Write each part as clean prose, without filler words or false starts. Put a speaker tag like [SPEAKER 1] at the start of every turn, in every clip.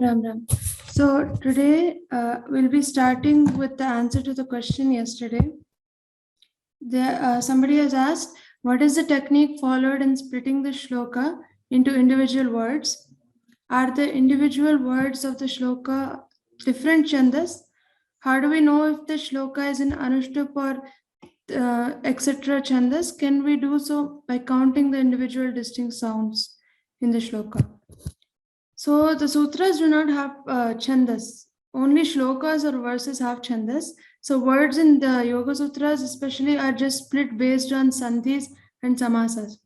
[SPEAKER 1] Ram. So today we'll be starting with the answer to the question yesterday. Somebody has asked, what is the technique followed in splitting the shloka into individual words? Are the individual words of the shloka different chandas? How do we know if the shloka is in Anushtup or etc. chandas? Can we do so by counting the individual distinct sounds in the shloka? So the sutras do not have chandas. Only shlokas or verses have chandas. So words in the Yoga Sutras especially are just split based on sandhis and samasas.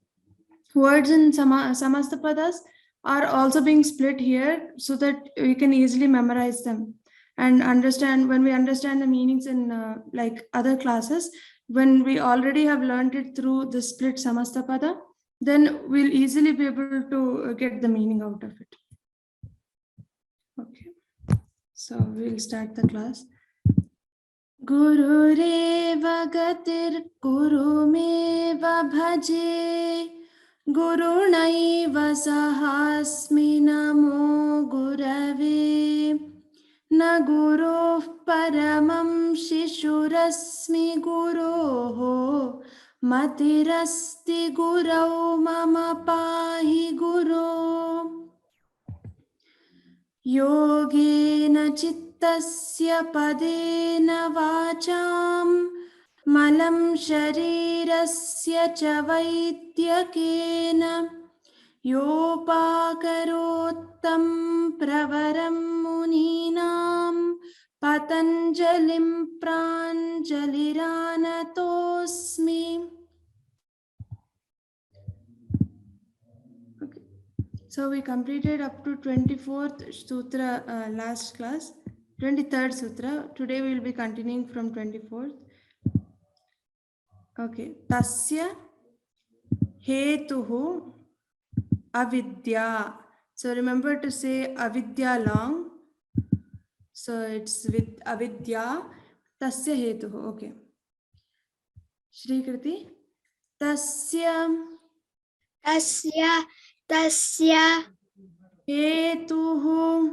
[SPEAKER 1] Words in samastapadas are also being split here so that we can easily memorize them and understand. When we understand the meanings in like other classes, when we already have learned it through the split samastapada, then we'll easily be able to get the meaning out of it. Okay, so we'll start the class. Gurureva gatir gurumeva bhaje gurunaiva sahasmi namo gurave na guruh paramam shishurasmi guroho matirasti gurau mama pahi guru Yogena chittasya padena vacham malam sharirasya cha vaidyakena yopakarottam pravaram muninam patanjalim pranjaliranatosmi. So we completed up to 24th sutra last class, 23rd sutra. Today we will be continuing from 24th. Okay. Tasya hetuhu avidya. So remember to say avidya long. So it's with avidya. Tasya hetuhu. Okay. Shri Kriti. Tasya hetuhu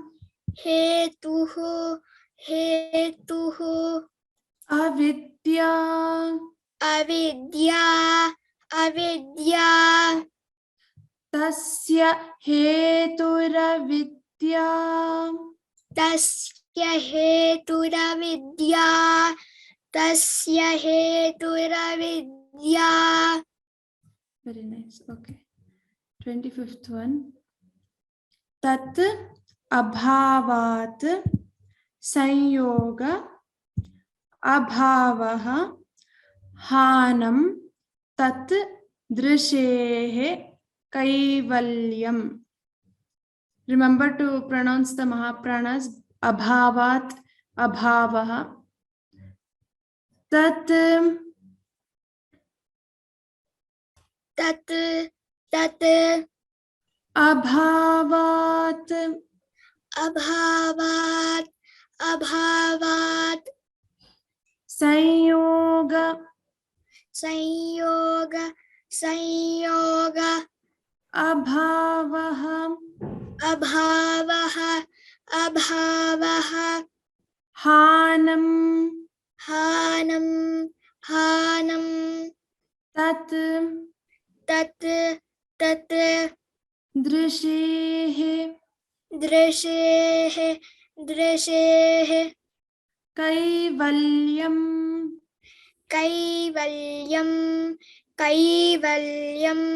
[SPEAKER 1] avidya tasya heturavidya Very nice. Okay. 25th one. Tat abhavat sanyoga abhavaha hanam tat drishehe kaivalyam. Remember to pronounce the Mahapranas. Abhavat, abhavaha. Tat abhavat sanyoga abhavaha hanam tat drishehe kaivalyam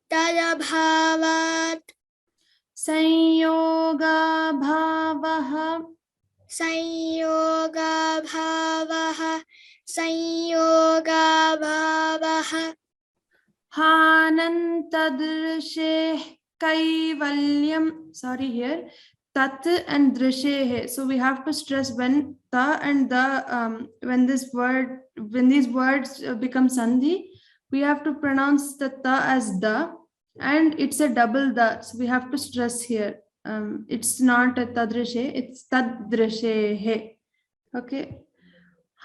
[SPEAKER 1] tadabhavat sanyoga bhavaha hanantadrisheh kaivalyam. Sorry here. Tat and drishehe. So we have to stress when ta and the when these words become sandhi, we have to pronounce the ta as the, and it's a double the. So we have to stress here. It's not a tadrishe, it's tadrishehe. Okay.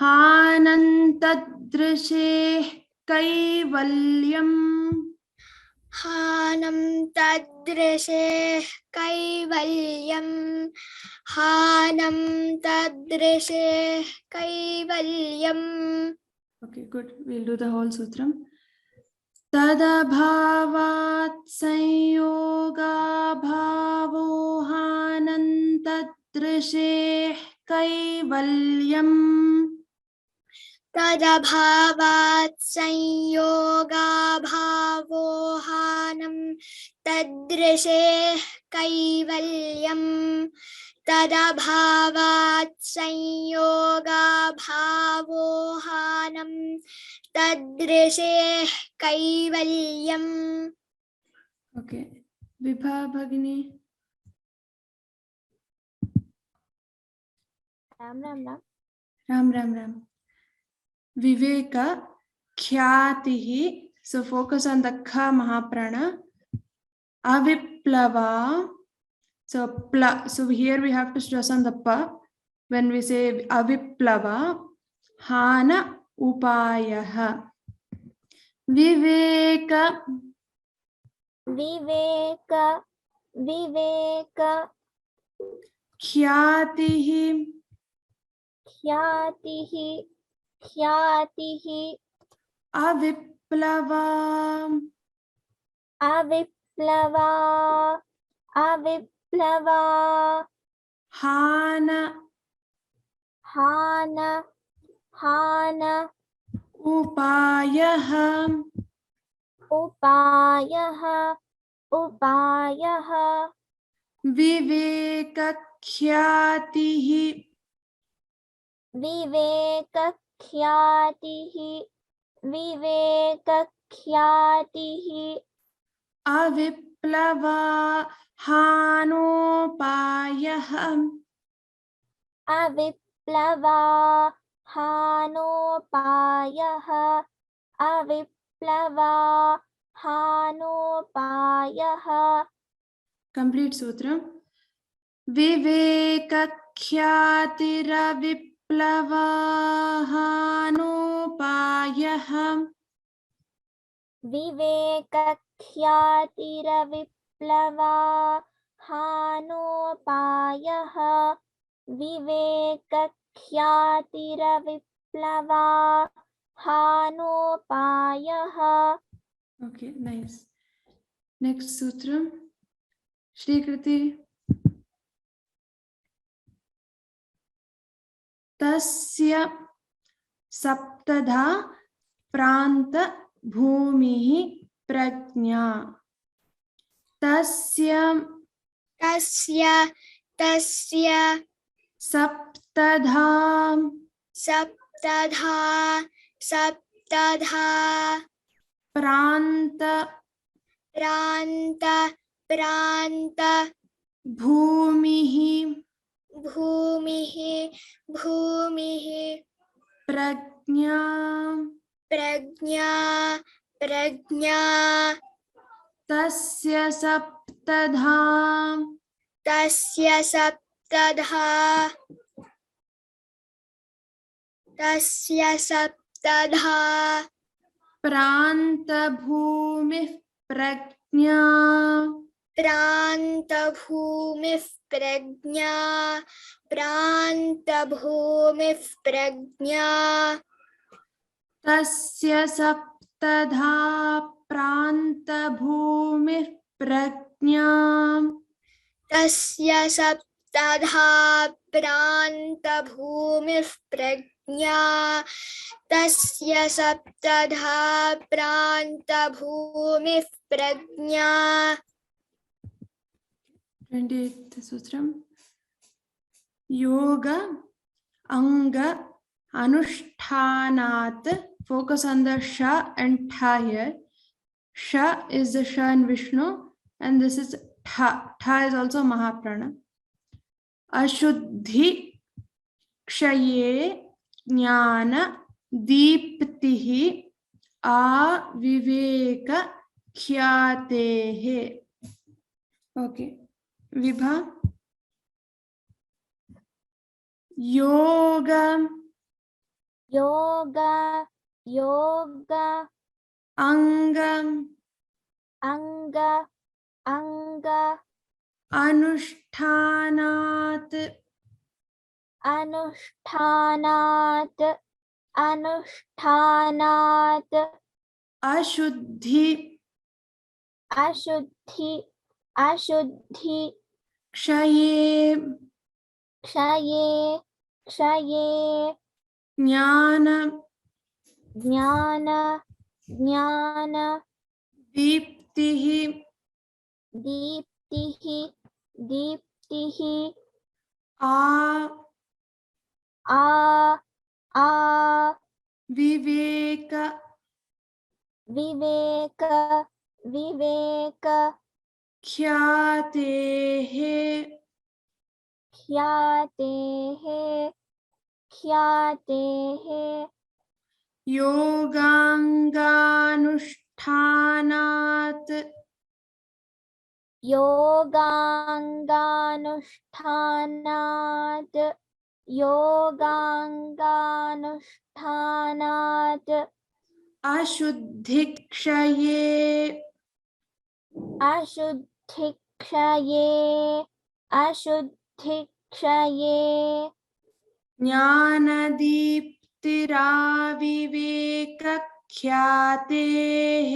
[SPEAKER 1] Hanantadrishe कैवल्यम्
[SPEAKER 2] हानं तदृशेः कैवल्यम् हानं तदृशेः कैवल्यम्
[SPEAKER 1] Okay, good. We'll do the whole sutram. तदभावात् संयोगाभावो हानन्तदृशेः कैवल्यम्
[SPEAKER 2] तदभावात् संयोगाभावो हानं तदृशेः कैवल्यम् तदभावात् संयोगाभावो हानं तदृशेः कैवल्यम्.
[SPEAKER 1] Okay. विभा भगिनी.
[SPEAKER 2] Ram Ram Ram.
[SPEAKER 1] Ram Ram Ram. Viveka khyatihi. So focus on the kha mahaprana. Aviplava. So here we have to stress on the pa. When we say aviplava, hana upayah. Viveka.
[SPEAKER 2] Vivek Vivek
[SPEAKER 1] Khyatihi.
[SPEAKER 2] ख्यातिः ख्यातिः
[SPEAKER 1] Aviplava.
[SPEAKER 2] अविप्लवा अविप्लवा
[SPEAKER 1] Hana.
[SPEAKER 2] हान हान
[SPEAKER 1] Upayah.
[SPEAKER 2] उपायः उपायः
[SPEAKER 1] विवेकख्यातिः
[SPEAKER 2] विवेकख्यातिः विवेकख्यातिः
[SPEAKER 1] अविप्लवा हानोपायः
[SPEAKER 2] अविप्लवा हानोपायः अविप्लवा हानोपायः.
[SPEAKER 1] कंप्लीट सूत्रम विवेकख्यातिरविप्लवा हानोपायः
[SPEAKER 2] विवेकख्यातिरविप्लवा हानोपायः विवेकख्यातिरविप्लवा हानोपायः.
[SPEAKER 1] Okay nice. नेक्स्ट सूत्रम श्रीकृति. तस्य सप्तधा प्रांत भूमिः प्रज्ञा. तस्य
[SPEAKER 2] तस्य तस्य
[SPEAKER 1] सप्तधा
[SPEAKER 2] सप्तधा सप्तधा
[SPEAKER 1] प्रांत
[SPEAKER 2] प्रान्त प्रान्त
[SPEAKER 1] भूमिः
[SPEAKER 2] भूमिः भूमिः
[SPEAKER 1] प्रज्ञा
[SPEAKER 2] प्रज्ञा प्रज्ञा
[SPEAKER 1] तस्य सप्तधा
[SPEAKER 2] तस्य सप्तधा तस्य सप्तधा
[SPEAKER 1] प्रांत भूमिः प्रज्ञा
[SPEAKER 2] प्रान्तभूमिः प्रज्ञा प्रान्तभूमिः प्रज्ञा
[SPEAKER 1] तस्य सप्तधा प्रांत भूमिः प्रज्ञा
[SPEAKER 2] तस्य सप्तधा प्रान्तभूमिः प्रज्ञा तस्य सप्तधा प्रान्तभूमिः प्रज्ञा.
[SPEAKER 1] 28th सूत्रम योग अंग अनुष्ठानात्. Focus on the sha and tha here. Sha is the sha in Vishnu and this is tha. Tha is also Mahaprana. Ashuddhi kshaye jnana दीप्तिः अविवेक ख्यातेः. ओके विभा. योग
[SPEAKER 2] योग
[SPEAKER 3] योग
[SPEAKER 1] अंग
[SPEAKER 3] अंग अंग
[SPEAKER 1] अनुष्ठानात्
[SPEAKER 3] अनुष्ठानात् अनुष्ठानात्
[SPEAKER 1] अशुद्धि
[SPEAKER 3] अशुद्धि अशुद्धि
[SPEAKER 1] क्षये
[SPEAKER 3] क्षये क्षये
[SPEAKER 1] ज्ञान
[SPEAKER 3] ज्ञान ज्ञान
[SPEAKER 1] दीप्तिः
[SPEAKER 3] दीप्तिः दीप्तिः
[SPEAKER 1] आ
[SPEAKER 3] आ आ
[SPEAKER 1] विवेक
[SPEAKER 3] विवेक विवेक
[SPEAKER 1] ख्यातेः
[SPEAKER 3] ख्यातेः ख्यातेः
[SPEAKER 1] योगाङ्गानुष्ठानात्
[SPEAKER 3] योगाङ्गानुष्ठानात् योगाङ्गानुष्ठानात्
[SPEAKER 1] अशुद्धिक्षये
[SPEAKER 3] अशुद्धिक्षये अशुद्धिक्षये
[SPEAKER 1] ज्ञानदीप्तिराविवेकख्यातेः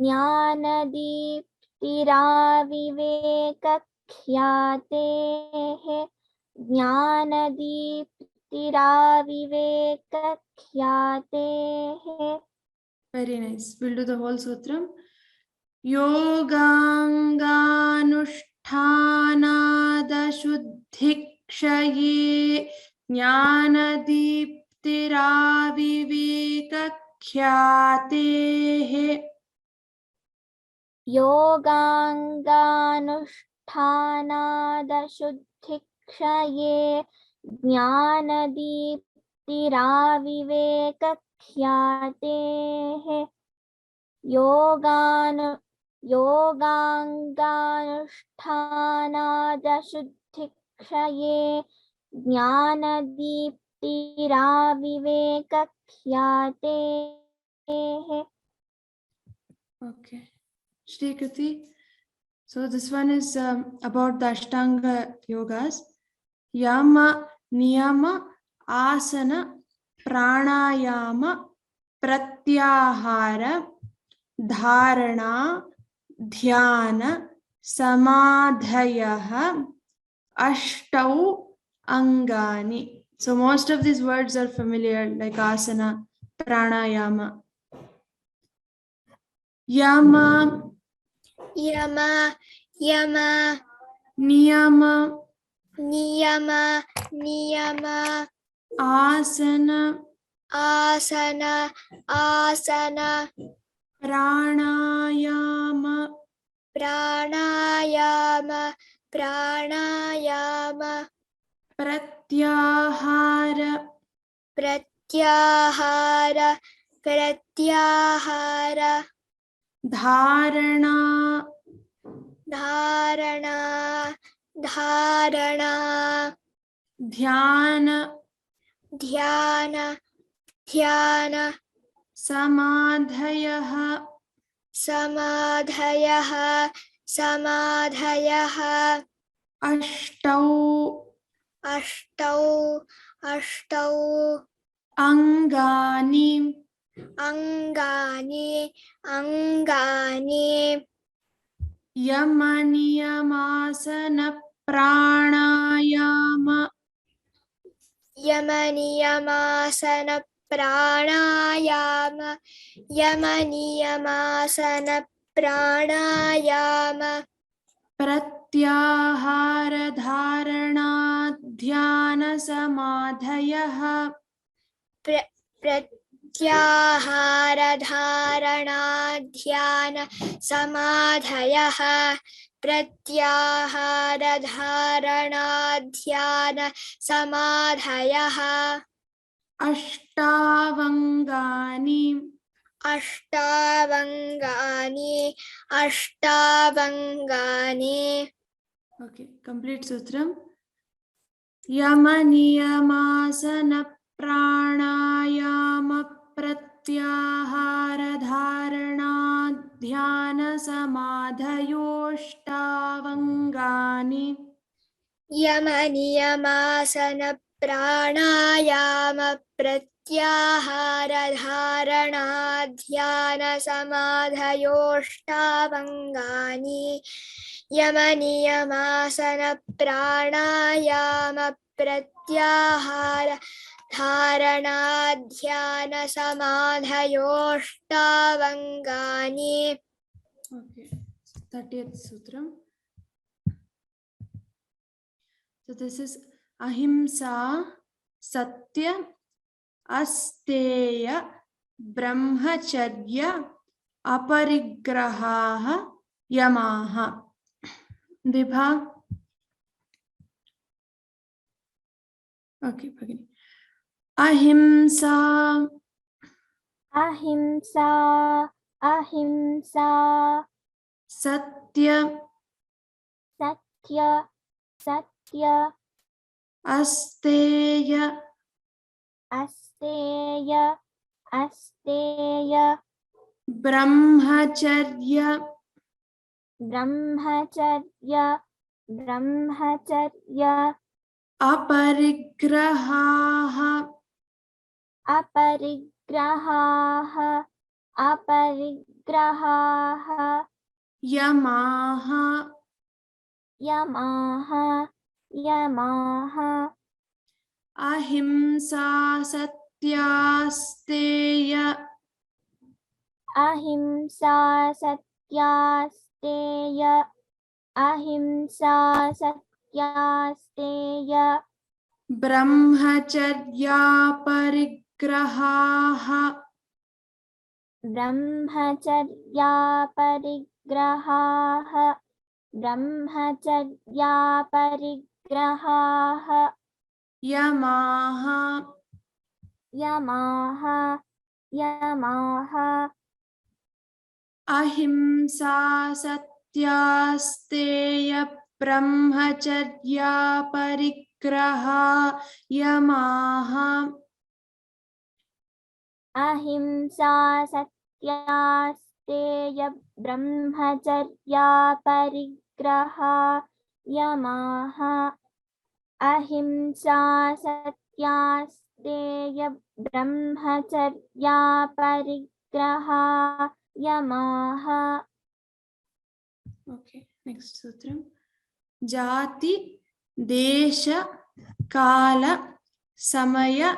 [SPEAKER 3] ज्ञानदीप्तिराविवेकख्यातेः ज्ञानदीप्तिराविवेकख्यातेः
[SPEAKER 1] Very nice. We'll do the whole sutram. Yoganganushtanadashuddhikshye ज्ञानदीप्तिराविवेकख्यातेः
[SPEAKER 3] योगाङ्गानुष्ठानादशुद्धिक्षये ज्ञानदीप्तिराविवेकख्यातेः योगाङ्गानुष्ठानादशुद्धिक्षये ज्ञानदीप्तिराविवेकख्यातेः.
[SPEAKER 1] Okay. Shri Kriti. So this one is about the Ashtanga yogas. Yama, Niyama, Asana, Pranayama, Pratyahara, Dharana, Dhyana, Samadhayaha, Ashtau, Angani. So most of these words are familiar, like Asana, Pranayama. Yama,
[SPEAKER 2] Yama, Yama,
[SPEAKER 1] Niyama,
[SPEAKER 2] Niyama, Niyama,
[SPEAKER 1] Asana,
[SPEAKER 2] Asana, Asana,
[SPEAKER 1] Pranayama,
[SPEAKER 2] Pranayama, Pranayama,
[SPEAKER 1] Pratyahara,
[SPEAKER 2] Pratyahara, Pratyahara,
[SPEAKER 1] Dharana,
[SPEAKER 2] Dharana, Dharana,
[SPEAKER 1] Dhyana,
[SPEAKER 2] Dhyana, Dhyana,
[SPEAKER 1] Samadhayaha,
[SPEAKER 2] Samadhayaha, Samadhayaha,
[SPEAKER 1] Ashtau,
[SPEAKER 2] Ashtau, Ashtau,
[SPEAKER 1] Angani,
[SPEAKER 2] Angani, Angani,
[SPEAKER 1] Yamaniyamasana, Pranayama,
[SPEAKER 2] Yamaniyamasana, Pranayama, Yamaniyamasana, Pranayama,
[SPEAKER 1] Pratyahara, Dharana, Dhyana, Samadhayaha,
[SPEAKER 2] Pratyahara, Dharana, Dhyana, Samadhayaha, Pratyahara, Dharana, Dhyana, Samadhayaha,
[SPEAKER 1] Ashtavangani,
[SPEAKER 2] Ashtavangani, Ashtavangani,
[SPEAKER 1] okay, complete sutram. Yamaniyamasana, प्राणायाम प्रत्याहार धारणा ध्यान समाधयोष्टावङ्गानि
[SPEAKER 2] यम नियमासन प्राणायाम प्रत्याहार धारणा ध्यान समाधयोष्टावङ्गानि यम नियमासन प्राणायाम प्रत्याहार धारणा ध्यान समाधयोष्टावङ्गानि.
[SPEAKER 1] Okay, 30th sutram. So this is ahimsa, satya, asteya, brahmacharya, aparigraha, yamaha. Vibha. Okay, Bhagini. Ahimsa,
[SPEAKER 3] ahimsa, ahimsa,
[SPEAKER 1] satya,
[SPEAKER 3] satya, satya,
[SPEAKER 1] asteya,
[SPEAKER 3] asteya, asteya,
[SPEAKER 1] brahmacharya,
[SPEAKER 3] brahmacharya, brahmacharya,
[SPEAKER 1] aparigraha,
[SPEAKER 3] aparigraha, aparigraha,
[SPEAKER 1] yamaha,
[SPEAKER 3] yamaha, yamaha,
[SPEAKER 1] ahimsa, satyasteya,
[SPEAKER 3] ahimsa, satyasteya, ahimsa, satyasteya,
[SPEAKER 1] brahmacharya, parigraha,
[SPEAKER 3] brahmacharya, parigraha, brahmacharya, parigraha,
[SPEAKER 1] yamaha,
[SPEAKER 3] yamaha, yamaha,
[SPEAKER 1] ahimsa, satyasteya, brahmacharya, parigraha, yamaha,
[SPEAKER 3] ahimsa, satyasteya, brahmacharya, parigraha, yamaha, ahimsa, satyasteya, brahmacharya, parigraha, yamaha.
[SPEAKER 1] Okay, next sutram. Jati, desha, kala, samaya,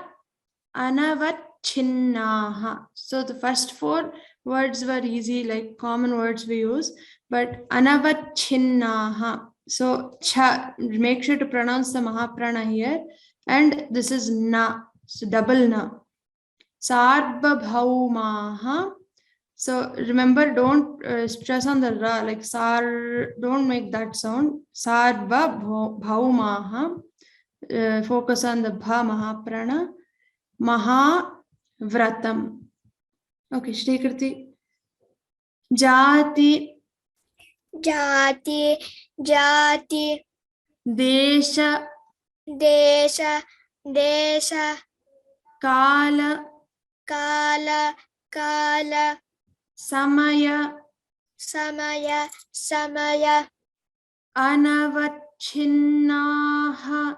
[SPEAKER 1] anavachinnaha. So the first four words were easy, like common words we use, but anavachinnaha. So cha, make sure to pronounce the mahaprana here, and this is na, so double na. Sarvabhaumaha. So remember, don't stress on the ra, like sar, don't make that sound. Sarva bhaumaha. Focus on the bha mahaprana. Maha vratam. Okay, Shrikriti. Jati,
[SPEAKER 2] Jati, jati,
[SPEAKER 1] desha,
[SPEAKER 2] desha, desha,
[SPEAKER 1] kala,
[SPEAKER 2] kala, kala,
[SPEAKER 1] samaya,
[SPEAKER 2] samaya, samaya,
[SPEAKER 1] anavachinnaha,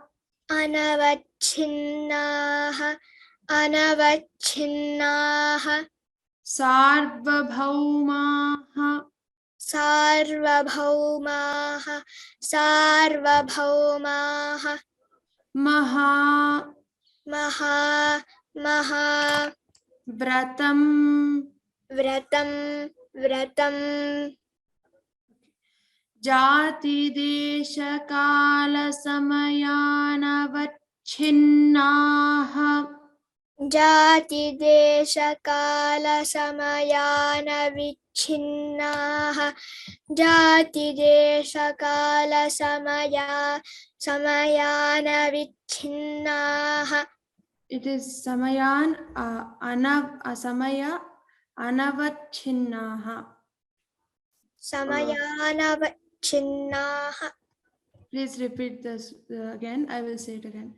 [SPEAKER 2] anavachinnaha, anavachinnaha,
[SPEAKER 1] sarvabhaumaha,
[SPEAKER 2] sarvabhaumaha, sarvabhaumaha,
[SPEAKER 1] maha,
[SPEAKER 2] maha, maha,
[SPEAKER 1] vratam,
[SPEAKER 2] vratam, vratam,
[SPEAKER 1] jati desha kala samayanavachinnaha,
[SPEAKER 2] jati desha kala samayana vichhinnaha, jati desha kala samayana vichhinnaha.
[SPEAKER 1] it is samayan samaya anavachinnaha.
[SPEAKER 2] Samayana vichhinnaha.
[SPEAKER 1] Please repeat this again. I will say it again.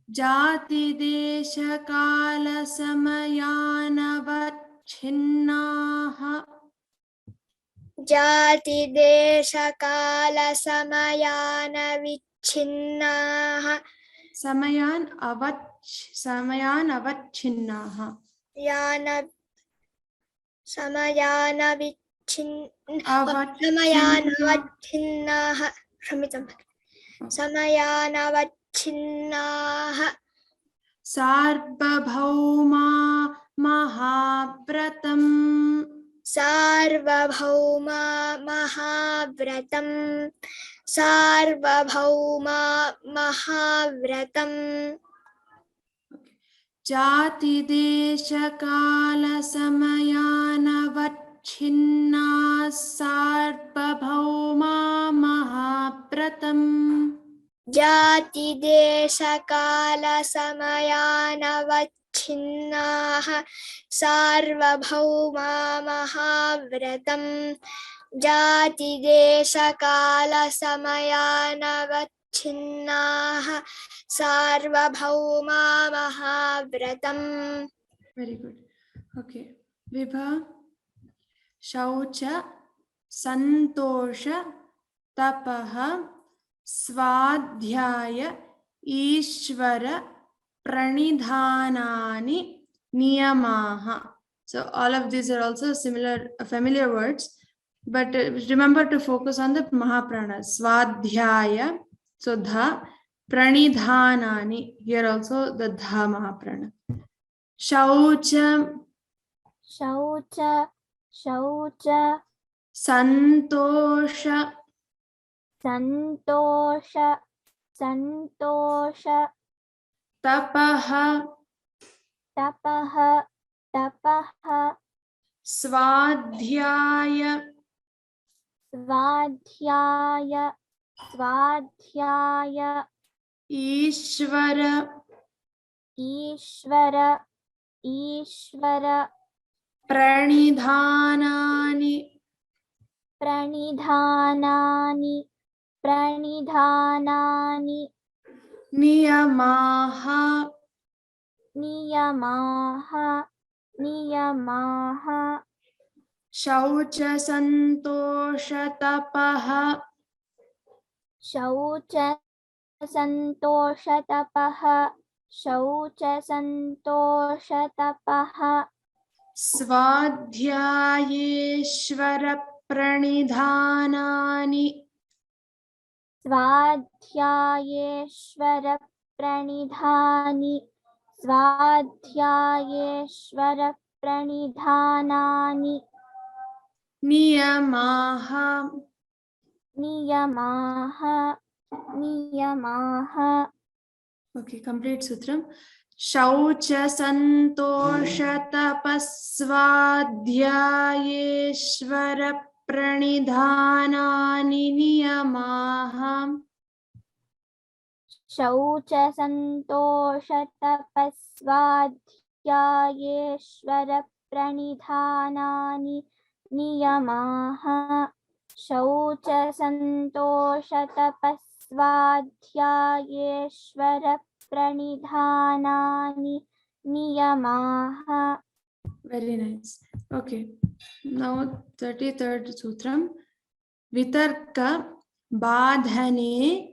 [SPEAKER 1] जाति देश काल समयानवच्छिन्नाः
[SPEAKER 2] जाति देश काल समयानविच्छिन्नाः
[SPEAKER 1] समयानवच्छिन्नाः
[SPEAKER 2] यान समयानवच्छिन्नाः क्षम्यतां समयानवच्छिन्नाः
[SPEAKER 1] सार्वभौमा महाव्रतम्
[SPEAKER 2] सार्वभौमा महाव्रतम् सार्वभौमा महाव्रतम्
[SPEAKER 1] जाति देश काल समयानवच्छिन्ना सार्वभौमा महाव्रतम्
[SPEAKER 2] जाति देश काल समयानवच्छिन्नाः सार्वभौमा महाव्रतम् जाति देश काल समयानवच्छिन्नाः सार्वभौमा महाव्रतम्
[SPEAKER 1] Very good. Okay. Vibha, Shaucha, Santosha, Tapaha, Swadhyaya, Ishvara, Pranidhanani, Niyamaha. So all of these are also similar, familiar words, but remember to focus on the Mahapranas. Swadhyaya, so Dha, Pranidhanani, here also the Dha Mahaprana. Shaucha,
[SPEAKER 3] शौच शौच
[SPEAKER 1] Santosha,
[SPEAKER 3] सन्तोष सन्तोष
[SPEAKER 1] Tapaha,
[SPEAKER 3] तपः तपः
[SPEAKER 1] Swadhyaya,
[SPEAKER 3] स्वाध्याय स्वाध्याय
[SPEAKER 1] Ishvara,
[SPEAKER 3] ईश्वर ईश्वर
[SPEAKER 1] Pranidhanani,
[SPEAKER 3] प्रणिधानानि प्रणिधानानि
[SPEAKER 1] Niyamaha,
[SPEAKER 3] नियमाः नियमाः
[SPEAKER 1] Shaucha, Santosha, Tapaha,
[SPEAKER 3] शौच सन्तोषतपः शौच सन्तोषतपः
[SPEAKER 1] Swadhyayeshvara, Pranidhanani,
[SPEAKER 3] स्वाध्यायेश्वर प्रणिधानि स्वाध्यायेश्वर प्रणिधानानि
[SPEAKER 1] Niyamaha.
[SPEAKER 3] नियमाः नियमाः
[SPEAKER 1] Okay, complete sutram. Shaucha santosha tapasvadhyayeshvara pranidhanani niyamaha.
[SPEAKER 3] शौच सन्तोष तपस्वाध्यायेश्वर प्रणिधानानि नियमाः शौच सन्तोष तपस्वाध्यायेश्वर प्रणिधानानि नियमाः.
[SPEAKER 1] Very nice. Okay. Now 33rd sutram. Vitarka badhane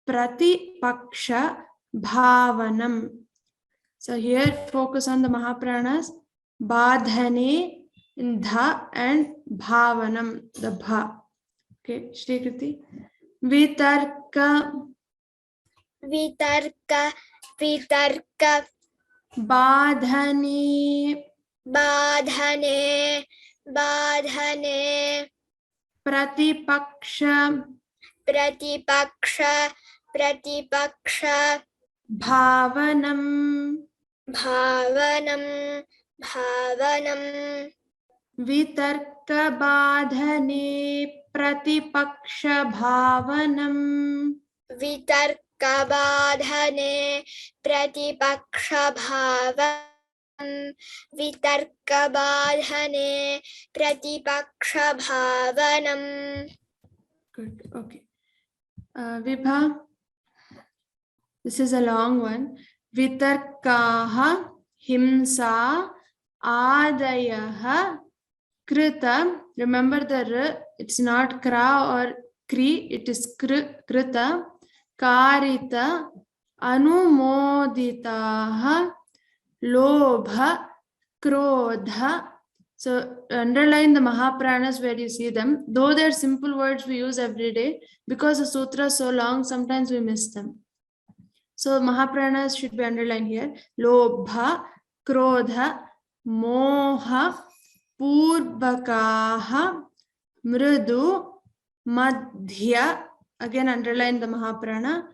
[SPEAKER 1] pratipaksha bhavanam. So here focus on the Mahapranas. Badhane, dha and bhavanam, the bha. Okay, Shri Kriti. Vitarka
[SPEAKER 2] वितर्क वितर्क
[SPEAKER 1] badhane
[SPEAKER 2] बाधने बाधने
[SPEAKER 1] pratipaksha
[SPEAKER 2] प्रतिपक्ष प्रतिपक्ष
[SPEAKER 1] bhavanam
[SPEAKER 2] भावनं भावनं
[SPEAKER 1] vitarka badhane pratipaksha bhavanam
[SPEAKER 2] वितर्कबाधने प्रतिपक्षभावं वितर्कबाधने प्रतिपक्षभावनम्.
[SPEAKER 1] Good. Okay. Vibha, This is a long one. Vitarkaha himsa adayaha krita. Remember the r, it's not kra or kri, it is krita. Karita anumoditaha lobha krodha. So underline the Mahapranas where you see them. Though they're simple words we use every day, because the sutra is so long, sometimes we miss them. So Mahapranas should be underlined here. Lobha, Krodha, Moha, Purvakaha, Mridu, Madhya. Again underline the Mahaprana.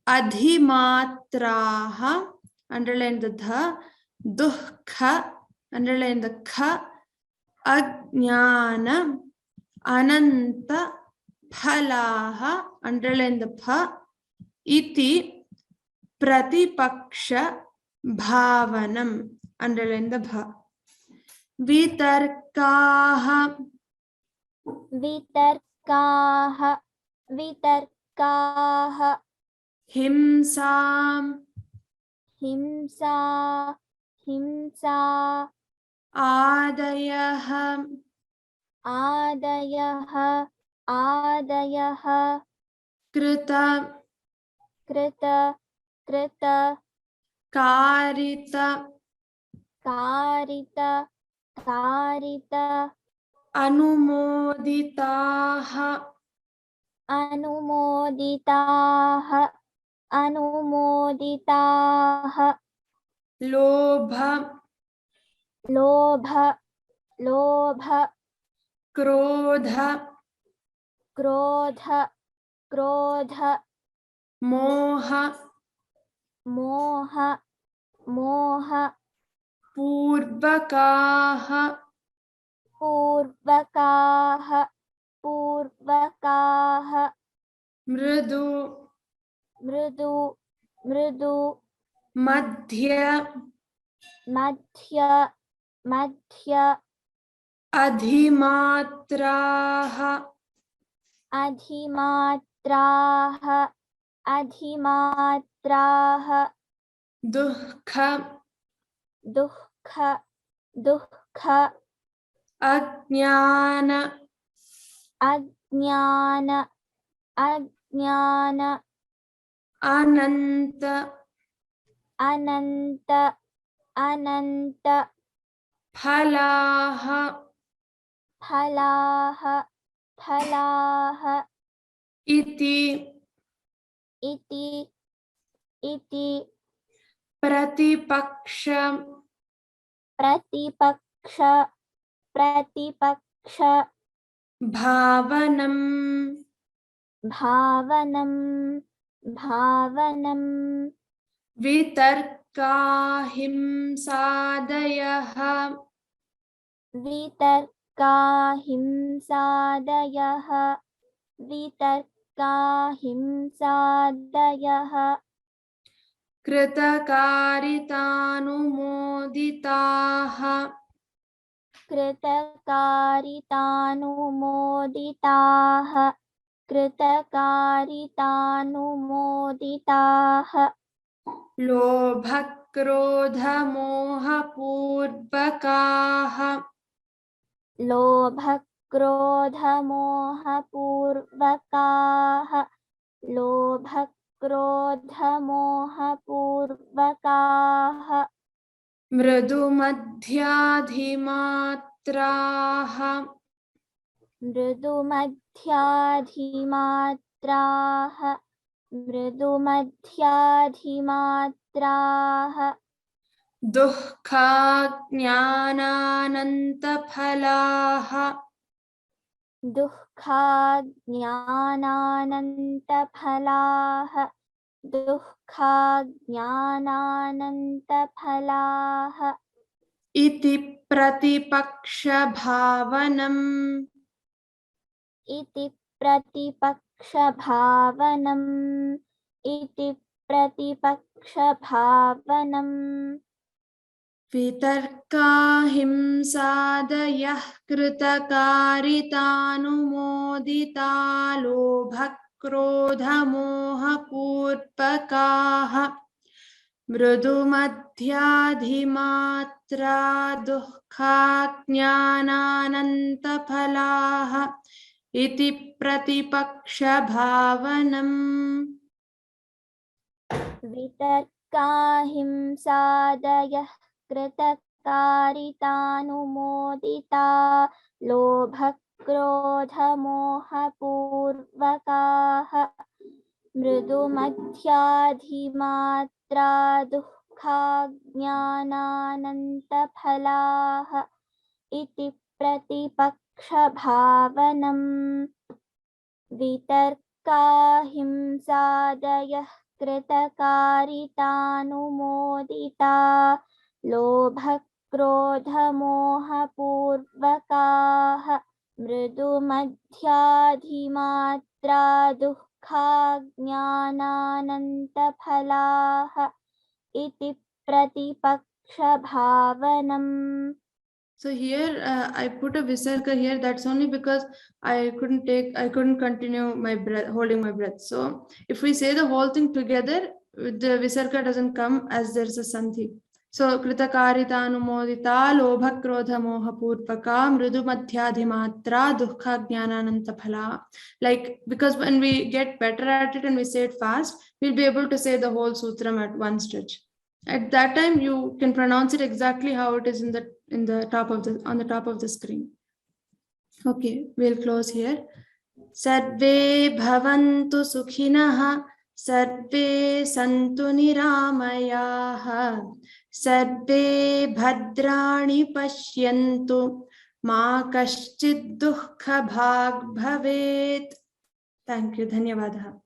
[SPEAKER 1] Adhimatraha, underline the Dha. Dukkha, underline the Kha. Ajnana, Ananta, Phalaha, underline the Pha. Iti, Pratipaksha Bhavanam, underline the Bha. Vitarkaha,
[SPEAKER 3] Vitarkaha, Vitarkaha,
[SPEAKER 1] Himsam,
[SPEAKER 3] Himsa, Himsa,
[SPEAKER 1] Adayaha,
[SPEAKER 3] Adayaha, Adayaha,
[SPEAKER 1] Krita,
[SPEAKER 3] Krita, Krita,
[SPEAKER 1] Karita,
[SPEAKER 3] Karita, Karita,
[SPEAKER 1] Anumoditaha,
[SPEAKER 3] Anumoditaha, Anumoditaha,
[SPEAKER 1] Lobha,
[SPEAKER 3] Lobha, Lobha,
[SPEAKER 1] Krodha,
[SPEAKER 3] Krodha, Krodha,
[SPEAKER 1] Moha,
[SPEAKER 3] Moha, Moha,
[SPEAKER 1] Purvakaha,
[SPEAKER 3] Purvakaha, Purvakaha,
[SPEAKER 1] Mridu,
[SPEAKER 3] Mridu, Mridu,
[SPEAKER 1] Madhya,
[SPEAKER 3] Madhya, Madhya,
[SPEAKER 1] Adhimatraha,
[SPEAKER 3] Adhimatraha, Adhimatraha,
[SPEAKER 1] Dukkha,
[SPEAKER 3] Dukkha, Dukkha,
[SPEAKER 1] Ajnana,
[SPEAKER 3] Ajnana, Ajnana,
[SPEAKER 1] Ananta,
[SPEAKER 3] Ananta, Ananta,
[SPEAKER 1] Phalaha,
[SPEAKER 3] Phalaha, Phalaha,
[SPEAKER 1] Iti,
[SPEAKER 3] Iti, Iti,
[SPEAKER 1] Pratipaksha,
[SPEAKER 3] Pratipaksha, Pratipaksha,
[SPEAKER 1] Bhavanam,
[SPEAKER 3] Bhavanam, Bhavanam,
[SPEAKER 1] Vitarkahimsadayaha,
[SPEAKER 3] Vitarkahimsadayaha, Vitarkahimsadayaha,
[SPEAKER 1] Kritakarithanumoditaha,
[SPEAKER 3] Kritakaritaanumoditaha, Kritakaritaanumoditaha,
[SPEAKER 1] Lobhakrodhamohapurvakaha,
[SPEAKER 3] Lobhakrodhamohapurvakaha, Lobhakrodhamohapurvakaha,
[SPEAKER 1] Mridumadhyadhimatraha,
[SPEAKER 3] Mridumadhyadhimatraha, Mridumadhyadhimatraha,
[SPEAKER 1] Dukkha-jnanananta-phalaha,
[SPEAKER 3] Dukkha-jnanananta-phalaha, Dukkha-jnanananta-phalaha,
[SPEAKER 1] Iti Pratipaksha-bhavanam,
[SPEAKER 3] Iti Pratipaksha-bhavanam, Iti Pratipaksha-bhavanam,
[SPEAKER 1] Vitarkahimsadayah kritakaritanumodita लोभक्रोधमोहपूर्वकाः मृदुमध्याधिमात्रा दुःखाज्ञानानन्तफलाः इति प्रतिपक्षभावनम्।
[SPEAKER 3] वितर्काहिंसादयः कृतकारितानुमोदिता लोभक्रोधमोहपूर्वकाः मृदुमध्याधिमात्रा दुःखाज्ञानानन्तफलाः इति प्रतिपक्षभावनम्। वितर्काहिंसादयः कृतकारितानुमोदिता लोभक्रोधमोहपूर्वकाः मृदुमध्याधिमात्रा दुःखाज्ञानानन्तफलाः इति प्रतिपक्षभावनम्।
[SPEAKER 1] So here I put a visarga here. That's only because I couldn't continue my breath, holding my breath. So if we say the whole thing together, the visarga doesn't come as there's a sandhi. So kritakarita anumodita lobha krodha moha purvaka mridu madhyadhimatra dukkha jnanananta phala. Like, because when we get better at it and we say it fast, we'll be able to say the whole sutram at one stretch. At that time, you can pronounce it exactly how it is on the top of the screen. Okay, we'll close here. Sarve bhavantu sukhinah, sarve santu niramayaha, sarve bhadrani pashyantu, ma kaschid dukkha bhag bhavet. Thank you. Dhanyavadaha.